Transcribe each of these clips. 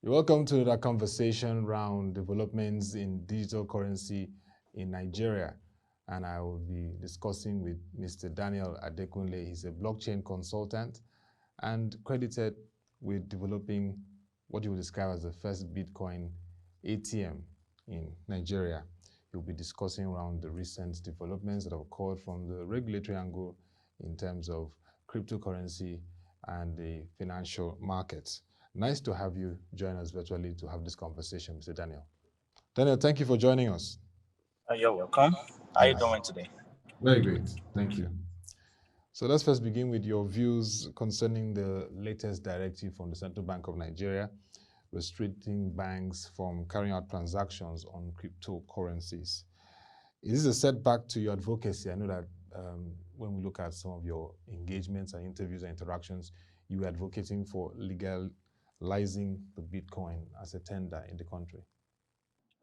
Welcome to the conversation round developments in digital currency in Nigeria. And I will be discussing with Mr. Daniel Adekunle. He's a blockchain consultant and credited with developing what you would describe as the first Bitcoin ATM in Nigeria. He'll be discussing around the recent developments that have occurred from the regulatory angle in terms of cryptocurrency and the financial markets. Nice to have you join us virtually to have this conversation, Mr. Daniel. Daniel, thank you for joining us. You're welcome. How are you doing today? Very great. Thank you. So let's first begin with your views concerning the latest directive from the Central Bank of Nigeria restricting banks from carrying out transactions on cryptocurrencies. Is this a setback to your advocacy? I know that when we look at some of your engagements and interviews and interactions, you were advocating for legalizing the Bitcoin as a tender in the country.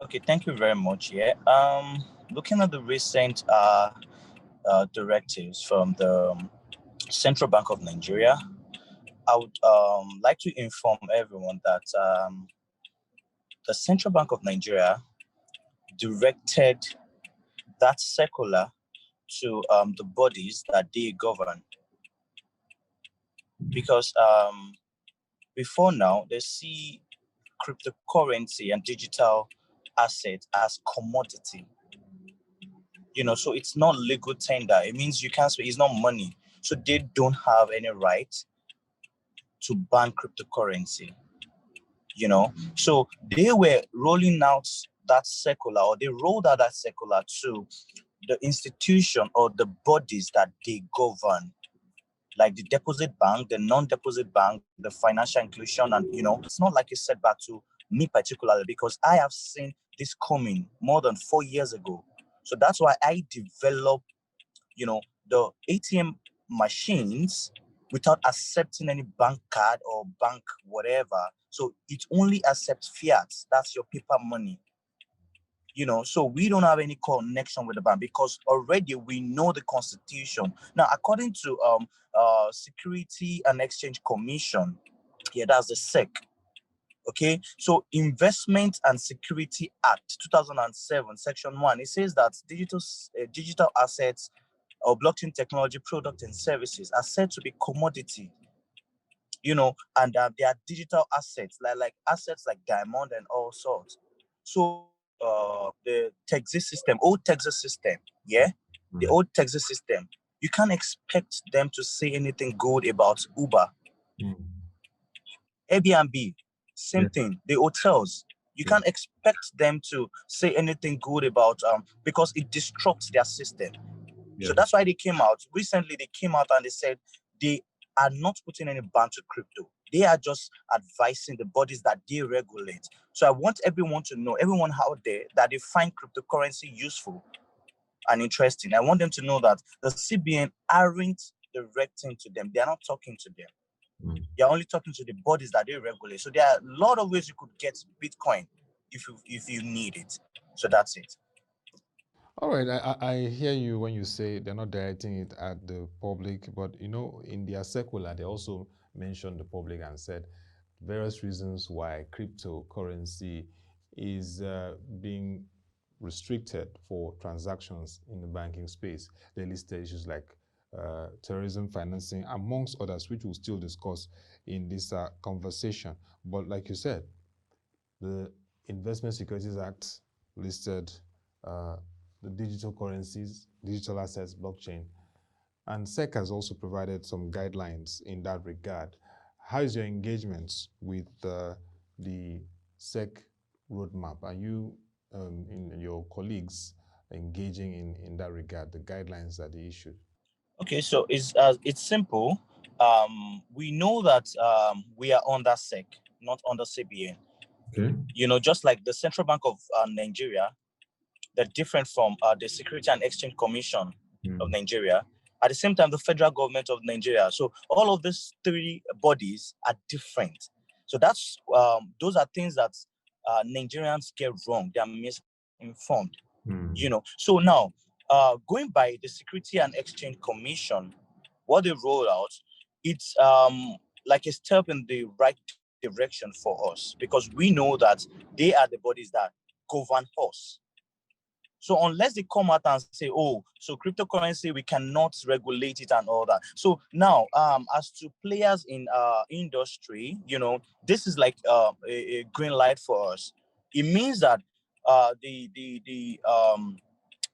Okay, thank you very much. Yeah. Looking at the recent directives from the Central Bank of Nigeria, I would like to inform everyone that the Central Bank of Nigeria directed that circular to the bodies that they govern. Because before now, they see cryptocurrency and digital assets as commodity. So it's not legal tender. It means you can't say it's not money. So they don't have any right to ban cryptocurrency. So they were rolling out that circular, or they rolled out that circular to the institution or the bodies that they govern, like the deposit bank, the non-deposit bank, the financial inclusion, and it's not like a setback to me particularly, because I have seen this coming more than 4 years ago. So that's why I developed, the ATM machines without accepting any bank card or bank whatever. So it only accepts fiat. That's your paper money. So we don't have any connection with the bank because already we know the constitution. Now, according to Securities and Exchange Commission, that's the SEC. Okay, so Investment and Security Act 2007, Section 1, it says that digital assets or blockchain technology product and services are said to be commodity, and they are digital assets, like assets like diamond and all sorts. So the old Texas system, the old Texas system, you can't expect them to say anything good about Uber. Airbnb, same thing. The hotels, you can't expect them to say anything good about because it disrupts their system. So that's why they came out recently. They came out and they said they are not putting any ban to crypto. They are just advising the bodies that they regulate. So I want everyone to know, everyone out there, that they find cryptocurrency useful and interesting. I want them to know that the CBN aren't directing to them. They are not talking to them. They are only talking to the bodies that they regulate. So there are a lot of ways you could get Bitcoin if you need it. So that's it. All right, I hear you when you say they're not directing it at the public, but in their circular, they also mentioned the public and said various reasons why cryptocurrency is being restricted for transactions in the banking space. They listed issues like terrorism financing, amongst others, which we'll still discuss in this conversation. But like you said, the Investment Securities Act listed the digital currencies, digital assets, blockchain. And SEC has also provided some guidelines in that regard. How is your engagement with the SEC roadmap? Are you and your colleagues engaging in that regard, the guidelines that they issued? Okay, so it's simple. We know that we are under SEC, not under CBN. Okay. Just like the Central Bank of Nigeria, they're different from the Securities and Exchange Commission of Nigeria. At the same time, the federal government of Nigeria. So all of these three bodies are different. So that's those are things that Nigerians get wrong. They are misinformed. So now, going by the Securities and Exchange Commission, what they roll out, it's like a step in the right direction for us, because we know that they are the bodies that govern us. So unless they come out and say, oh, so cryptocurrency, we cannot regulate it and all that. So now, as to players in industry, this is like a green light for us. It means that the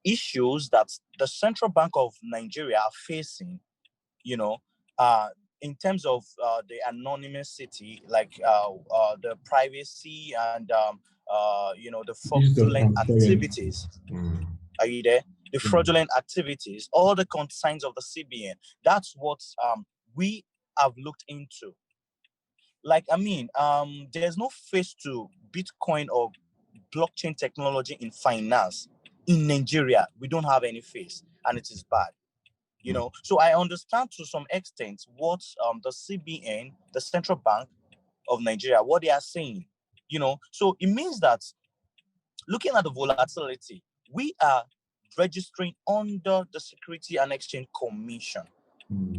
issues that the Central Bank of Nigeria are facing, you know, uh, in terms of the anonymity, like the privacy and the Digital fraudulent transparency. activities. Mm. Are you there? The Mm. fraudulent activities, all the concerns of the CBN. That's what we have looked into. Like, there's no face to Bitcoin or blockchain technology in finance in Nigeria. We don't have any face, and it is bad. So I understand to some extent what the CBN, the Central Bank of Nigeria, what they are saying. So it means that, looking at the volatility, we are registering under the Securities and Exchange Commission.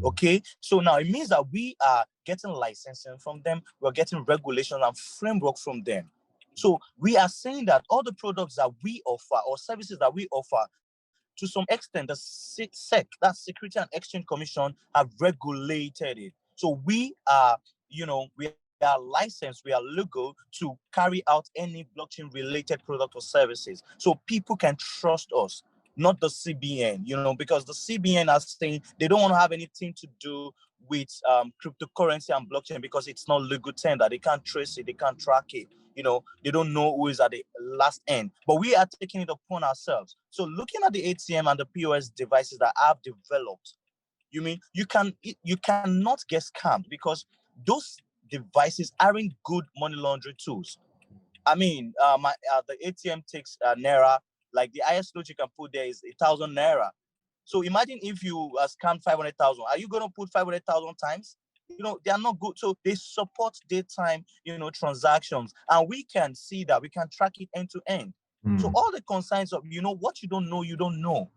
Okay, so now it means that we are getting licensing from them, we're getting regulation and framework from them. So we are saying that all the products that we offer or services that we offer, to some extent, the SEC, that Security and Exchange Commission, have regulated it. So we are licensed, we are legal to carry out any blockchain related product or services. So people can trust us, not the CBN, because the CBN are saying they don't want to have anything to do with cryptocurrency and blockchain, because it's not legal tender. They can't trace it, they can't track it. They don't know who is at the last end. But we are taking it upon ourselves. So looking at the ATM and the POS devices that I've developed, you cannot get scammed, because those devices aren't good money laundering tools. The ATM takes naira. Like, the highest load you can put there is 1,000 naira. So imagine if you scam 500,000. Are you going to put 500,000 times? They are not good. So they support daytime, transactions, and we can see that, we can track it end to end. So all the concerns of, what you don't know, you don't know.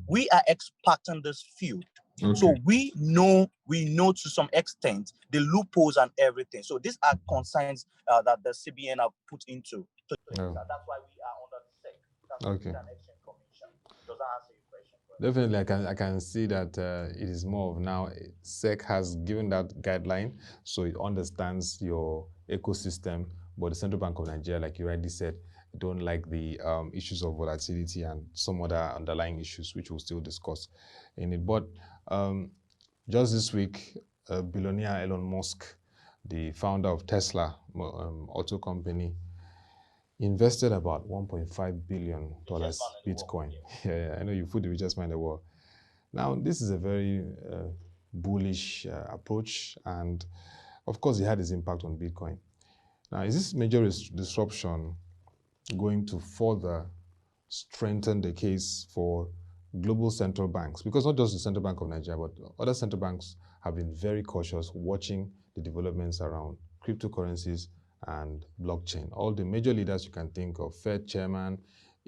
We are experts in this field. Okay. So we know to some extent the loopholes and everything. So these are concerns that the CBN have put into. So that's why we are under the SEC. That's okay. An Exchange Commission. Does that answer your question? Definitely, I can see that it is more of now SEC has given that guideline, so it understands your ecosystem. But the Central Bank of Nigeria, like you rightly said, don't like the issues of volatility and some other underlying issues, which we'll still discuss in it. But just this week, billionaire Elon Musk, the founder of Tesla auto company, invested about $1.5 billion Bitcoin. Yeah, I know you put the richest man in the world. Now, this is a very bullish approach, and of course, it had its impact on Bitcoin. Now, is this major disruption going to further strengthen the case for global central banks? Because not just the Central Bank of Nigeria, but other central banks have been very cautious watching the developments around cryptocurrencies and blockchain. All the major leaders you can think of, Fed chairman,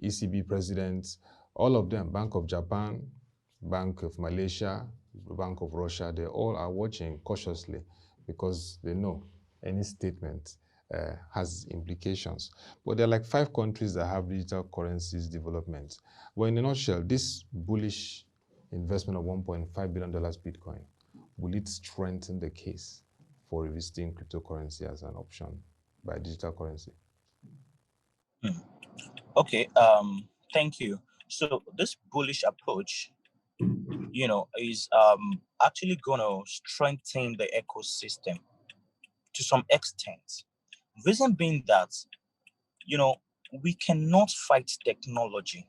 ECB presidents, all of them, Bank of Japan, Bank of Malaysia, Bank of Russia, they all are watching cautiously because they know any statement has implications. But there are like 5 countries that have digital currencies development. Well, in a nutshell, this bullish investment of $1.5 billion Bitcoin, will it strengthen the case for revisiting cryptocurrency as an option by digital currency? Okay, thank you. So this bullish approach, is actually going to strengthen the ecosystem to some extent. Reason being that, we cannot fight technology.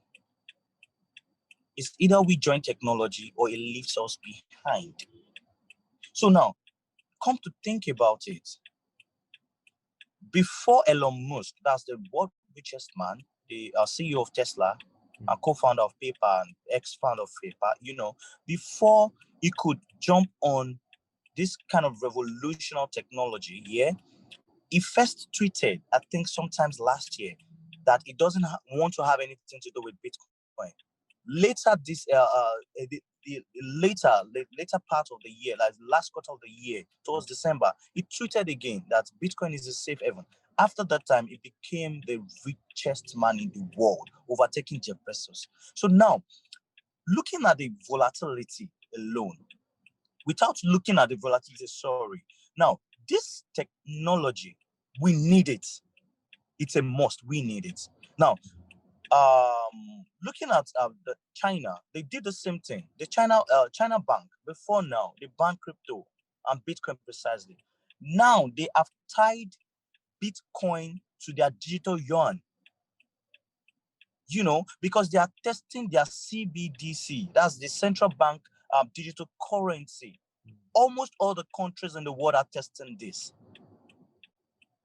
It's either we join technology or it leaves us behind. So now, come to think about it. Before Elon Musk, that's the world richest man, the CEO of Tesla, and co-founder of PayPal and ex-founder of PayPal, before he could jump on this kind of revolutionary technology, he first tweeted, I think sometimes last year, that he doesn't want to have anything to do with Bitcoin. Later, the later part of the year, like last quarter of the year, towards December, he tweeted again that Bitcoin is a safe haven. After that time, he became the richest man in the world, overtaking Jeff Bezos. So now, looking at the volatility alone, without looking at the volatility, sorry. Now, this technology, we need it. It's a must. We need it. Now, looking at the China, they did the same thing. The China bank, before now, they banned crypto and Bitcoin precisely. Now they have tied Bitcoin to their digital yuan. Because they are testing their CBDC, that's the central bank digital currency. Almost all the countries in the world are testing this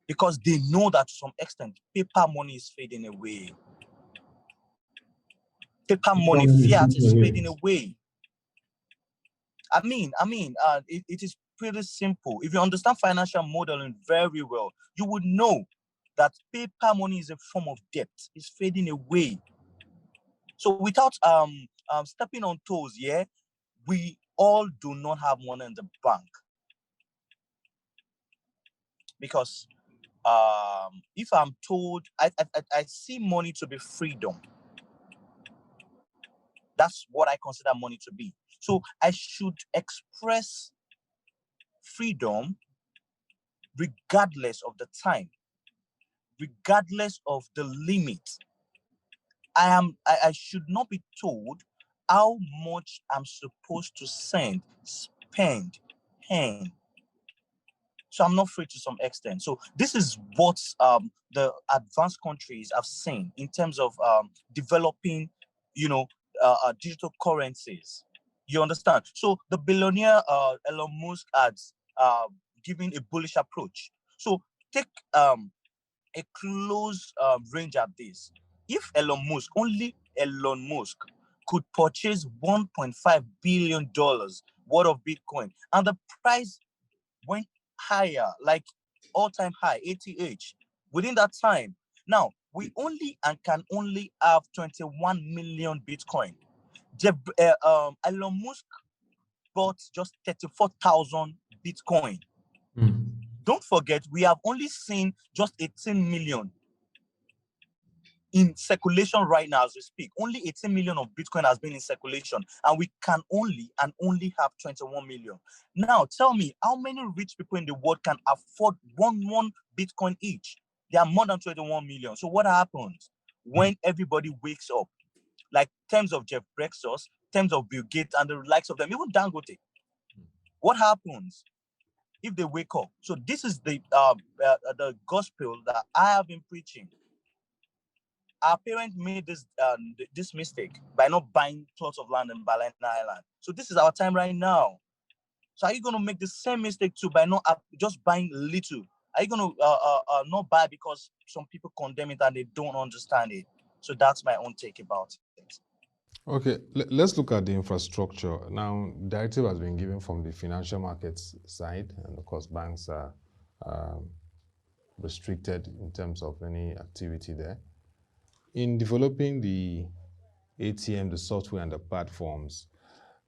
because they know that to some extent, paper money is fading away. Paper money, fiat is fading away. I mean, it is pretty simple. If you understand financial modeling very well, you would know that paper money is a form of debt. It's fading away. So without stepping on toes, we all do not have money in the bank. Because if I'm told, I see money to be freedom. That's what I consider money to be. So I should express freedom regardless of the time, regardless of the limit. I should not be told how much I'm supposed to spend, earn. So I'm not free to some extent. So this is what the advanced countries have seen in terms of developing, digital currencies. You understand? So the billionaire Elon Musk has given a bullish approach. So take a close range at this. If only Elon Musk could purchase $1.5 billion worth of Bitcoin, and the price went higher, like all-time high, ATH, within that time. Now, we can only have 21 million Bitcoin. Elon Musk bought just 34,000 Bitcoin. Don't forget, we have only seen just 18 million in circulation right now as we speak. Only 18 million of Bitcoin has been in circulation, and we can only have 21 million. Now, tell me, how many rich people in the world can afford one Bitcoin each? There are more than 21 million. So what happens when everybody wakes up? Like terms of Jeff Bezos, terms of Bill Gates, and the likes of them, even Dangote. What happens if they wake up? So this is the gospel that I have been preaching. Our parents made this mistake by not buying plots of land in Balen Island. So this is our time right now. So are you going to make the same mistake too by not just buying little? Are you going to not buy because some people condemn it and they don't understand it? So that's my own take about it. Okay, let's look at the infrastructure. Now, directive has been given from the financial markets side, and of course, banks are restricted in terms of any activity there. In developing the ATM, the software, and the platforms,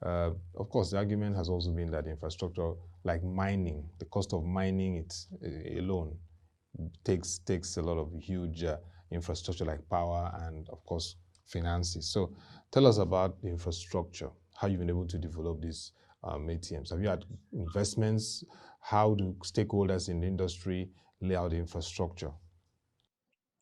of course, the argument has also been that infrastructure, like mining, the cost of mining it alone takes a lot of huge infrastructure like power and, of course, finances. So tell us about the infrastructure, how you've been able to develop these ATMs. Have you had investments? How do stakeholders in the industry lay out the infrastructure?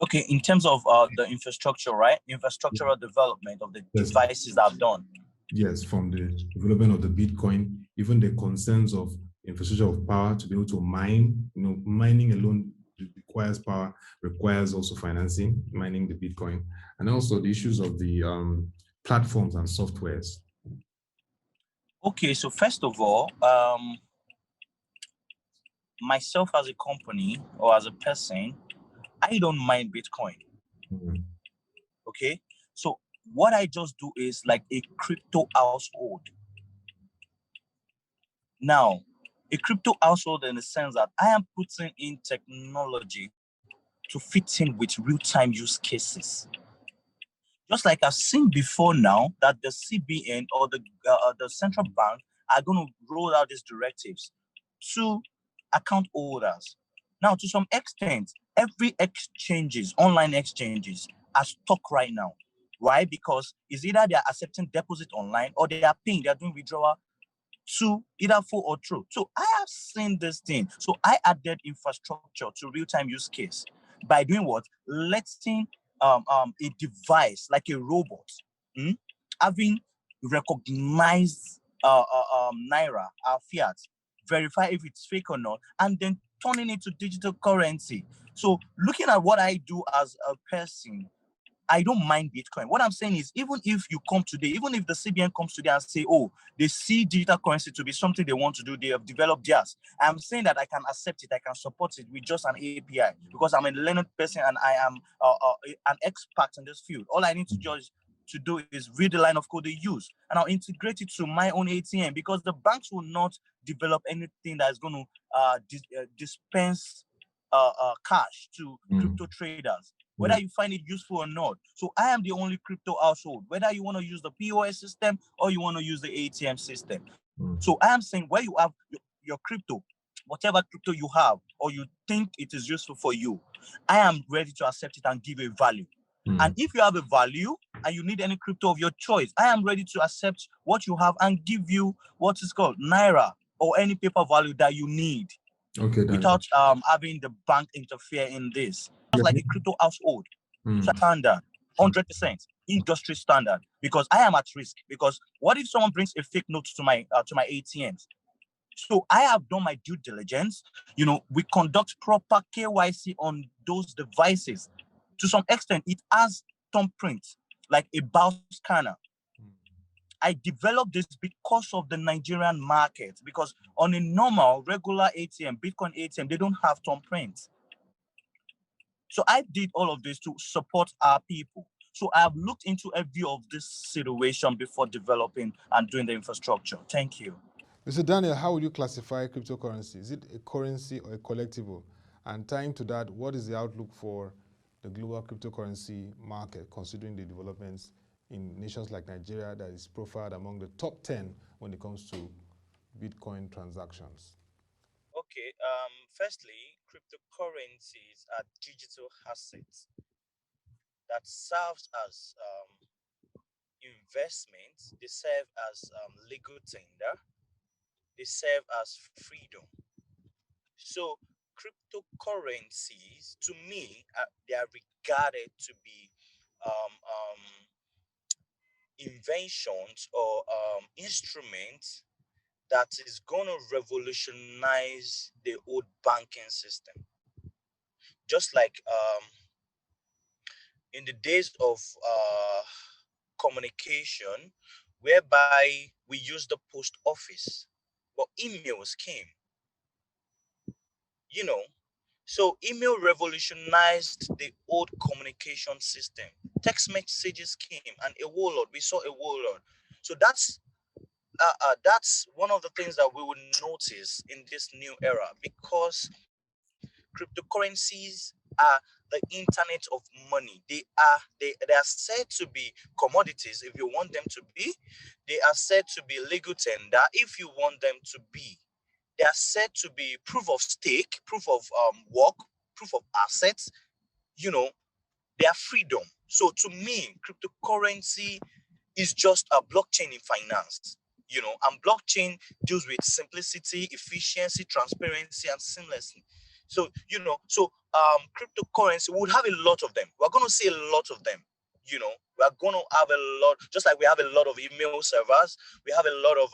Okay, in terms of the infrastructure, right? Infrastructural development of the devices that I've done. Yes, from the development of the Bitcoin, even the concerns of infrastructure of power to be able to mine. Mining alone requires power, requires also financing, mining the Bitcoin, and also the issues of the platforms and softwares. Okay, so first of all, myself as a company or as a person, I don't mine Bitcoin. Okay, so what I just do is like a crypto household. Now, a crypto household in the sense that I am putting in technology to fit in with real-time use cases. Just like I've seen before now that the CBN or the central bank are going to roll out these directives to account holders. Now, to some extent, every online exchanges, are stuck right now. Why? Because it's either they are accepting deposit online or they are paying, they are doing withdrawal to either full or true. So I have seen this thing. So I added infrastructure to real-time use case by doing what? Letting a device like a robot having recognized naira, our fiat, verify if it's fake or not, and then turning it to digital currency. So looking at what I do as a person, I don't mind Bitcoin. What I'm saying is, even if you come today, even if the CBN comes today and say, oh, they see digital currency to be something they want to do, they have developed theirs. I'm saying that I can accept it, I can support it with just an API because I'm a learned person and I am an expert in this field. All I need to just to do is read the line of code they use and I'll integrate it to my own ATM because the banks will not develop anything that is going to dispense cash to crypto traders, whether you find it useful or not. So I am the only crypto household, whether you want to use the POS system or you want to use the ATM system. So I am saying where you have your crypto, whatever crypto you have, or you think it is useful for you, I am ready to accept it and give a value. And if you have a value and you need any crypto of your choice, I am ready to accept what you have and give you what is called Naira or any paper value that you need. Okay, without having the bank interfere in this. Just like a crypto household, standard, 100% industry standard. Because I am at risk. Because what if someone brings a fake note to my ATMs? So I have done my due diligence. We conduct proper KYC on those devices. To some extent, it has thumbprint, like a barcode scanner. I developed this because of the Nigerian market, because on a normal, regular ATM, Bitcoin ATM, they don't have thumbprints. So I did all of this to support our people. So I have looked into a view of this situation before developing and doing the infrastructure. Thank you. Mr. Daniel, how would you classify cryptocurrency? Is it a currency or a collectible? And tying to that, what is the outlook for the global cryptocurrency market, considering the developments in nations like Nigeria that is profiled among the top 10 when it comes to Bitcoin transactions? Okay, firstly, cryptocurrencies are digital assets that serves as investments. They serve as legal tender. They serve as freedom. So cryptocurrencies, to me, they are regarded to be um, um, inventions or instruments that is going to revolutionize the old banking system. Just like in the days of communication, whereby we used the post office, but emails came, you know. So email revolutionized the old communication system. Text messages came, and a warlord. We saw a warlord. So that's one of the things that we would notice in this new era, because cryptocurrencies are the internet of money. They are said to be commodities if you want them to be. They are said to be legal tender if you want them to be. They are said to be proof of stake, proof of work, proof of assets. You know, their freedom. So to me, cryptocurrency is just a blockchain in finance. And blockchain deals with simplicity, efficiency, transparency, and seamlessness. So, cryptocurrency, we would have a lot of them. We're going to see a lot of them. We're going to have a lot, just like we have a lot of email servers, we have a lot of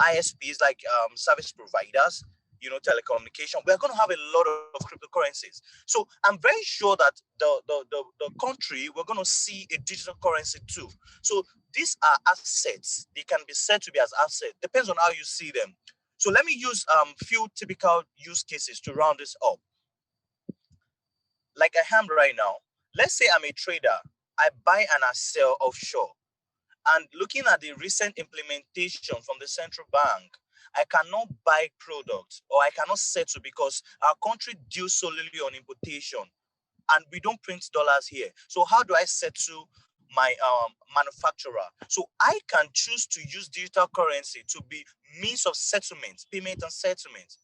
ISPs, like service providers, telecommunication. We're going to have a lot of cryptocurrencies. So I'm very sure that the country, we're going to see a digital currency too. So these are assets. They can be said to be as assets. Depends on how you see them. So let me use few typical use cases to round this up. Like I am right now. Let's say I'm a trader. I buy and I sell offshore. And looking at the recent implementation from the central bank, I cannot buy products or I cannot settle because our country deals solely on importation. and we don't print dollars here. So how do I settle my manufacturer? So I can choose to use digital currency to be means of settlement, payment and settlement.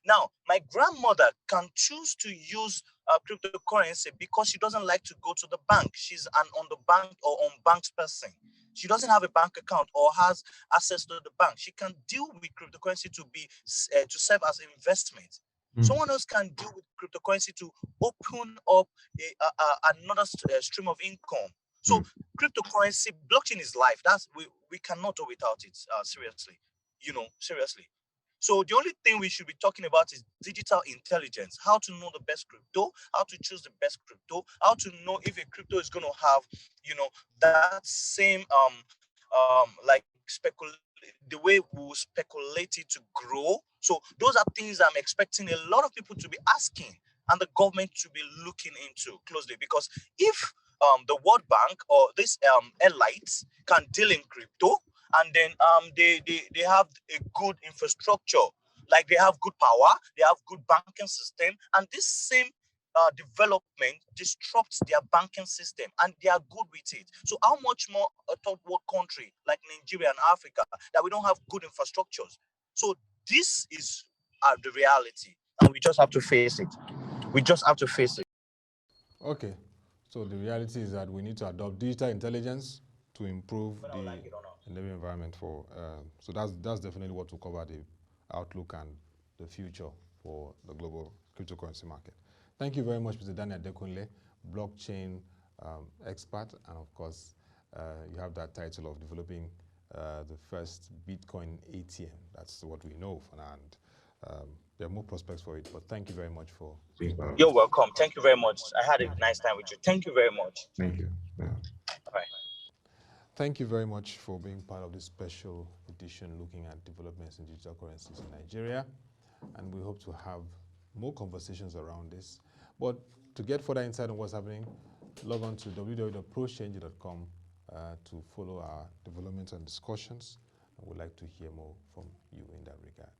Now, my grandmother can choose to use cryptocurrency because she doesn't like to go to the bank. She's an on the bank or unbanked person. She doesn't have a bank account or has access to the bank. She can deal with cryptocurrency to serve as investment. Someone else can deal with cryptocurrency to open up another stream of income. So cryptocurrency, blockchain is life. We cannot do without it. Seriously, seriously. So the only thing we should be talking about is digital intelligence, how to know the best crypto, how to choose the best crypto, how to know if a crypto is going to have, that same the way we speculate it to grow. So those are things I'm expecting a lot of people to be asking and the government to be looking into closely, because if the World Bank or this elites can deal in crypto, and then they have a good infrastructure, like they have good power, they have good banking system, and this same development disrupts their banking system, and they are good with it. So how much more a third world country like Nigeria and Africa that we don't have good infrastructures? So this is the reality, and we just have to face it. We just have to face it. Okay, so the reality is that we need to adopt digital intelligence to improve the enabling environment for. So that's definitely what will cover the outlook and the future for the global cryptocurrency market. Thank you very much, Mr. Daniel Adekunle, blockchain expert, and of course, you have that title of developing the first Bitcoin ATM. That's what we know for now, and there are more prospects for it. But thank you very much for being part of You're this. welcome. Thank you very much. I had a nice time with you. Thank you very much. Thank you. Yeah. All right. Thank you very much for being part of this special edition looking at developments in digital currencies in Nigeria. And we hope to have more conversations around this. But to get further insight on what's happening, log on to www.prochange.com to follow our developments and discussions. And we'd like to hear more from you in that regard.